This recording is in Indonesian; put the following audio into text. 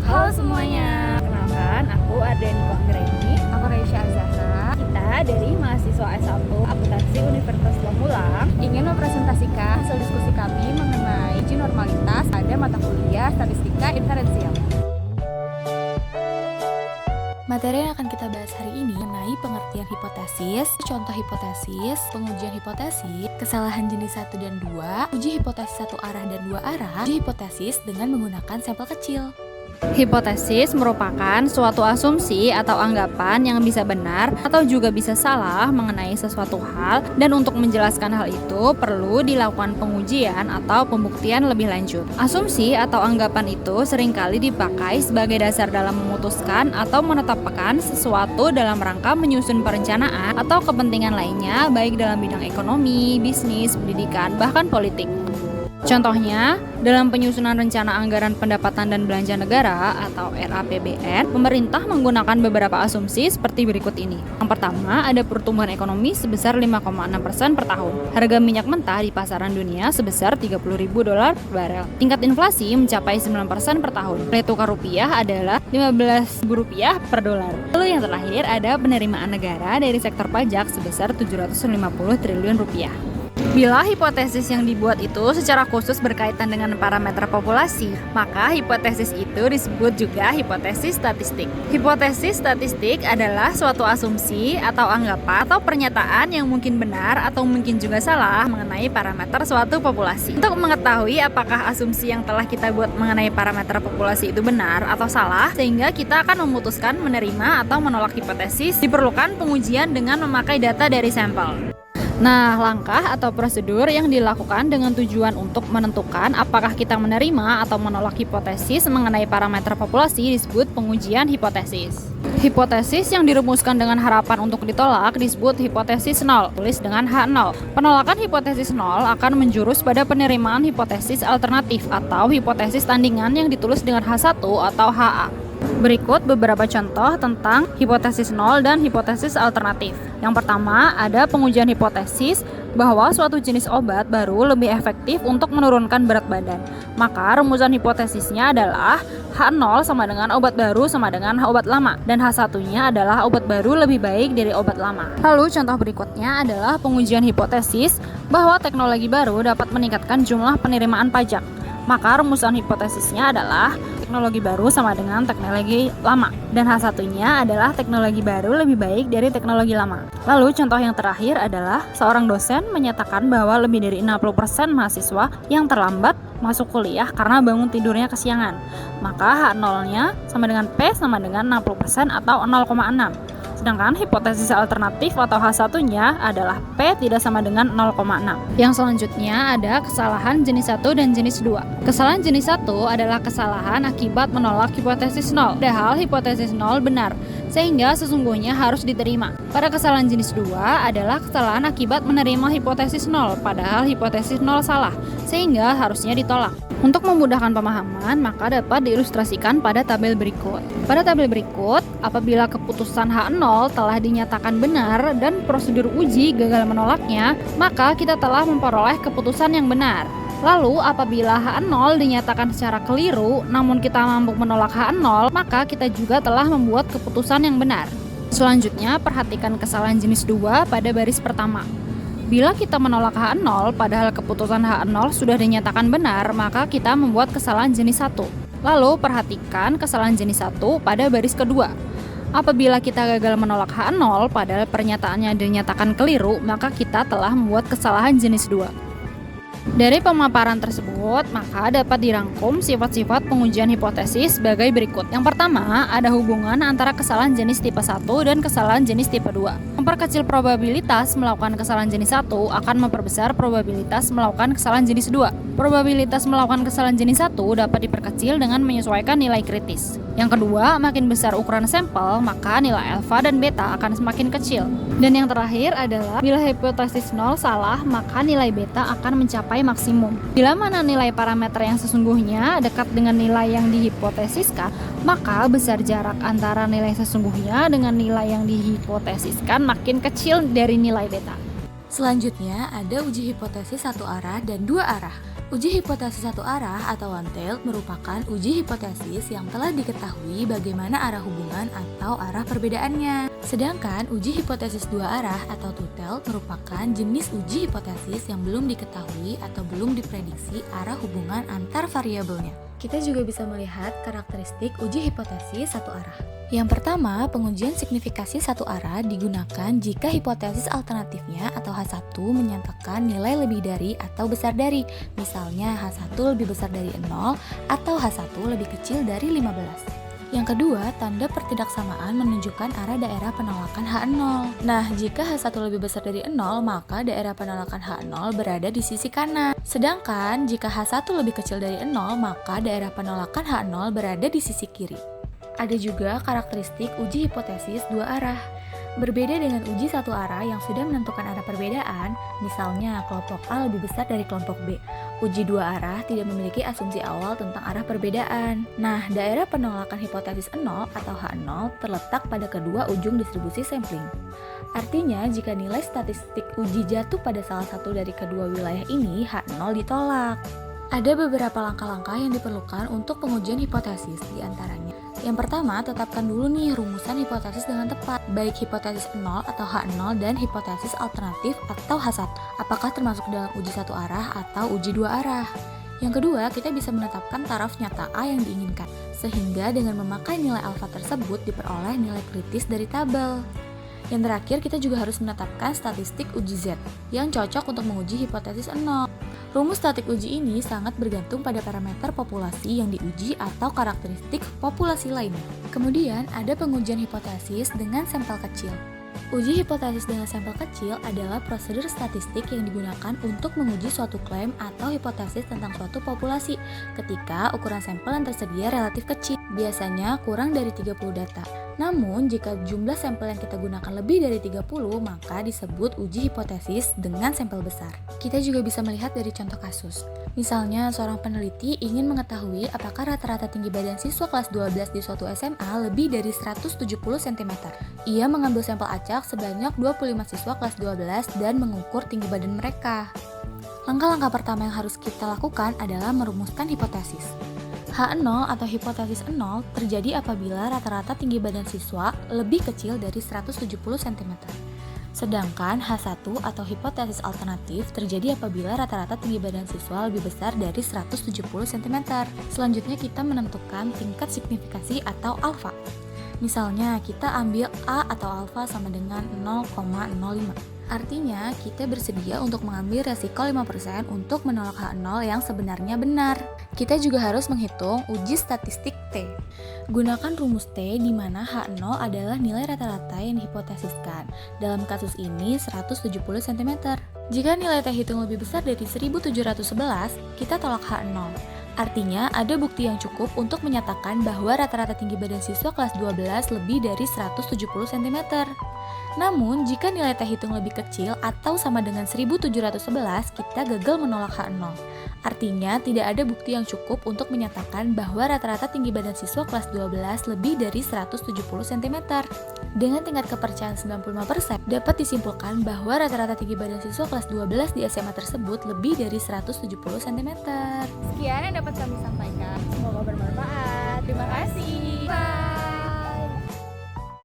Halo semuanya, kenalkan aku Ardeni Anggreni. Aku Reisha Azahra. Kita dari mahasiswa S1 Akuntansi Universitas Pamulang Ingin mempresentasikan hasil diskusi kami mengenai uji normalitas pada mata kuliah Statistika Inferensial. Materi yang akan kita bahas hari ini mengenai pengertian hipotesis, contoh hipotesis, pengujian hipotesis, kesalahan jenis 1 dan 2, uji hipotesis satu arah dan dua arah, uji hipotesis dengan menggunakan sampel kecil. Hipotesis merupakan suatu asumsi atau anggapan yang bisa benar atau juga bisa salah mengenai sesuatu hal, dan untuk menjelaskan hal itu perlu dilakukan pengujian atau pembuktian lebih lanjut. Asumsi atau anggapan itu seringkali dipakai sebagai dasar dalam memutuskan atau menetapkan sesuatu dalam rangka menyusun perencanaan atau kepentingan lainnya, baik dalam bidang ekonomi, bisnis, pendidikan, bahkan politik. Contohnya, dalam penyusunan rencana anggaran pendapatan dan belanja negara atau RAPBN, pemerintah menggunakan beberapa asumsi seperti berikut ini. Yang pertama, ada pertumbuhan ekonomi sebesar 5,6% per tahun. Harga minyak mentah di pasaran dunia sebesar $30.000 per barel. Tingkat inflasi mencapai 9% per tahun. Nilai tukar rupiah adalah Rp15.000 per dolar. Lalu yang terakhir ada penerimaan negara dari sektor pajak sebesar Rp750 triliun. Bila hipotesis yang dibuat itu secara khusus berkaitan dengan parameter populasi, maka hipotesis itu disebut juga hipotesis statistik. Hipotesis statistik adalah suatu asumsi atau anggapan atau pernyataan yang mungkin benar atau mungkin juga salah mengenai parameter suatu populasi. Untuk mengetahui apakah asumsi yang telah kita buat mengenai parameter populasi itu benar atau salah, sehingga kita akan memutuskan menerima atau menolak hipotesis, diperlukan pengujian dengan memakai data dari sampel. Nah, langkah atau prosedur yang dilakukan dengan tujuan untuk menentukan apakah kita menerima atau menolak hipotesis mengenai parameter populasi disebut pengujian hipotesis. Hipotesis yang dirumuskan dengan harapan untuk ditolak disebut hipotesis nol, tulis dengan H0. Penolakan hipotesis nol akan menjurus pada penerimaan hipotesis alternatif atau hipotesis tandingan yang ditulis dengan H1 atau HA. Berikut beberapa contoh tentang hipotesis nol dan hipotesis alternatif. Yang pertama, ada pengujian hipotesis bahwa suatu jenis obat baru lebih efektif untuk menurunkan berat badan. Maka rumusan hipotesisnya adalah H0 sama dengan obat baru sama dengan obat lama, dan H1-nya adalah obat baru lebih baik dari obat lama. Lalu contoh berikutnya adalah pengujian hipotesis bahwa teknologi baru dapat meningkatkan jumlah penerimaan pajak. Maka rumusan hipotesisnya adalah teknologi baru sama dengan teknologi lama, dan H1-nya adalah teknologi baru lebih baik dari teknologi lama. Lalu contoh yang terakhir adalah seorang dosen menyatakan bahwa lebih dari 60% mahasiswa yang terlambat masuk kuliah karena bangun tidurnya kesiangan. Maka H0-nya sama dengan P sama dengan 60% atau 0,6. Sedangkan hipotesis alternatif atau H1-nya adalah P tidak sama dengan 0,6. Yang selanjutnya ada kesalahan jenis 1 dan jenis 2. Kesalahan jenis 1 adalah kesalahan akibat menolak hipotesis 0. Padahal hipotesis 0 benar, sehingga sesungguhnya harus diterima. Pada kesalahan jenis 2 adalah kesalahan akibat menerima hipotesis 0, padahal hipotesis 0 salah, sehingga harusnya ditolak. Untuk memudahkan pemahaman, maka dapat diilustrasikan pada tabel berikut. Pada tabel berikut, apabila keputusan H0 telah dinyatakan benar dan prosedur uji gagal menolaknya, maka kita telah memperoleh keputusan yang benar. Lalu, apabila H0 dinyatakan secara keliru, namun kita mampu menolak H0, maka kita juga telah membuat keputusan yang benar. Selanjutnya, perhatikan kesalahan jenis 2 pada baris pertama. Bila kita menolak H0 padahal keputusan H0 sudah dinyatakan benar, maka kita membuat kesalahan jenis 1. Lalu perhatikan kesalahan jenis 1 pada baris kedua. Apabila kita gagal menolak H0 padahal pernyataannya dinyatakan keliru, maka kita telah membuat kesalahan jenis 2. Dari pemaparan tersebut, maka dapat dirangkum sifat-sifat pengujian hipotesis sebagai berikut. Yang pertama, ada hubungan antara kesalahan jenis tipe 1 dan kesalahan jenis tipe 2. Memperkecil probabilitas melakukan kesalahan jenis 1 akan memperbesar probabilitas melakukan kesalahan jenis 2. Probabilitas melakukan kesalahan jenis 1 dapat diperkecil dengan menyesuaikan nilai kritis. Yang kedua, makin besar ukuran sampel, maka nilai alfa dan beta akan semakin kecil. Dan yang terakhir adalah bila hipotesis 0 salah, maka nilai beta akan mencapai maksimum. Bila mana nilai parameter yang sesungguhnya dekat dengan nilai yang dihipotesiskan, maka besar jarak antara nilai sesungguhnya dengan nilai yang dihipotesiskan makin kecil dari nilai beta. Selanjutnya ada uji hipotesis satu arah dan dua arah. Uji hipotesis satu arah atau one-tailed merupakan uji hipotesis yang telah diketahui bagaimana arah hubungan atau arah perbedaannya. Sedangkan uji hipotesis dua arah atau two-tailed merupakan jenis uji hipotesis yang belum diketahui atau belum diprediksi arah hubungan antar variabelnya. Kita juga bisa melihat karakteristik uji hipotesis satu arah. Yang pertama, pengujian signifikasi satu arah digunakan jika hipotesis alternatifnya atau H1 menyatakan nilai lebih dari atau besar dari, misalnya H1 lebih besar dari 0 atau H1 lebih kecil dari 15. Yang kedua, tanda pertidaksamaan menunjukkan arah daerah penolakan H0. Nah, jika H1 lebih besar dari 0, maka daerah penolakan H0 berada di sisi kanan. Sedangkan, jika H1 lebih kecil dari 0, maka daerah penolakan H0 berada di sisi kiri. Ada juga karakteristik uji hipotesis dua arah. Berbeda dengan uji satu arah yang sudah menentukan arah perbedaan, misalnya kelompok A lebih besar dari kelompok B. Uji dua arah tidak memiliki asumsi awal tentang arah perbedaan. Nah, daerah penolakan hipotesis 0 atau H0 terletak pada kedua ujung distribusi sampling. Artinya, jika nilai statistik uji jatuh pada salah satu dari kedua wilayah ini, H0 ditolak. Ada beberapa langkah-langkah yang diperlukan untuk pengujian hipotesis, di antaranya. Yang pertama, tetapkan dulu nih rumusan hipotesis dengan tepat, baik hipotesis 0 atau H0 dan hipotesis alternatif atau H1. Apakah termasuk dalam uji satu arah atau uji dua arah? Yang kedua, kita bisa menetapkan taraf nyata A yang diinginkan, sehingga dengan memakai nilai alfa tersebut diperoleh nilai kritis dari tabel. Yang terakhir, kita juga harus menetapkan statistik uji Z yang cocok untuk menguji hipotesis 0. Rumus statik uji ini sangat bergantung pada parameter populasi yang diuji atau karakteristik populasi lainnya. Kemudian, ada pengujian hipotesis dengan sampel kecil. Uji hipotesis dengan sampel kecil adalah prosedur statistik yang digunakan untuk menguji suatu klaim atau hipotesis tentang suatu populasi ketika ukuran sampel yang tersedia relatif kecil, biasanya kurang dari 30 data. Namun, jika jumlah sampel yang kita gunakan lebih dari 30, maka disebut uji hipotesis dengan sampel besar. Kita juga bisa melihat dari contoh kasus. Misalnya, seorang peneliti ingin mengetahui apakah rata-rata tinggi badan siswa kelas 12 di suatu SMA lebih dari 170 cm. Ia mengambil sampel acak sebanyak 25 siswa kelas 12 dan mengukur tinggi badan mereka. Langkah-langkah pertama yang harus kita lakukan adalah merumuskan hipotesis. H0 atau hipotesis 0 terjadi apabila rata-rata tinggi badan siswa lebih kecil dari 170 cm. Sedangkan H1 atau hipotesis alternatif terjadi apabila rata-rata tinggi badan siswa lebih besar dari 170 cm. Selanjutnya kita menentukan tingkat signifikasi atau alfa. Misalnya kita ambil A atau alfa sama dengan 0,05. Artinya, kita bersedia untuk mengambil resiko 5% untuk menolak H0 yang sebenarnya benar. Kita juga harus menghitung uji statistik T. Gunakan rumus T di mana H0 adalah nilai rata-rata yang dihipotesiskan. Dalam kasus ini 170 cm. Jika nilai T hitung lebih besar dari 1711, kita tolak H0. Artinya, ada bukti yang cukup untuk menyatakan bahwa rata-rata tinggi badan siswa kelas 12 lebih dari 170 cm. Namun, jika nilai T hitung lebih kecil atau sama dengan 1711, kita gagal menolak H0. Artinya, tidak ada bukti yang cukup untuk menyatakan bahwa rata-rata tinggi badan siswa kelas 12 lebih dari 170 cm. Dengan tingkat kepercayaan 95%, dapat disimpulkan bahwa rata-rata tinggi badan siswa kelas 12 di SMA tersebut lebih dari 170 cm. Sekian yang dapat kami sampaikan. Semoga bermanfaat. Terima kasih. Bye.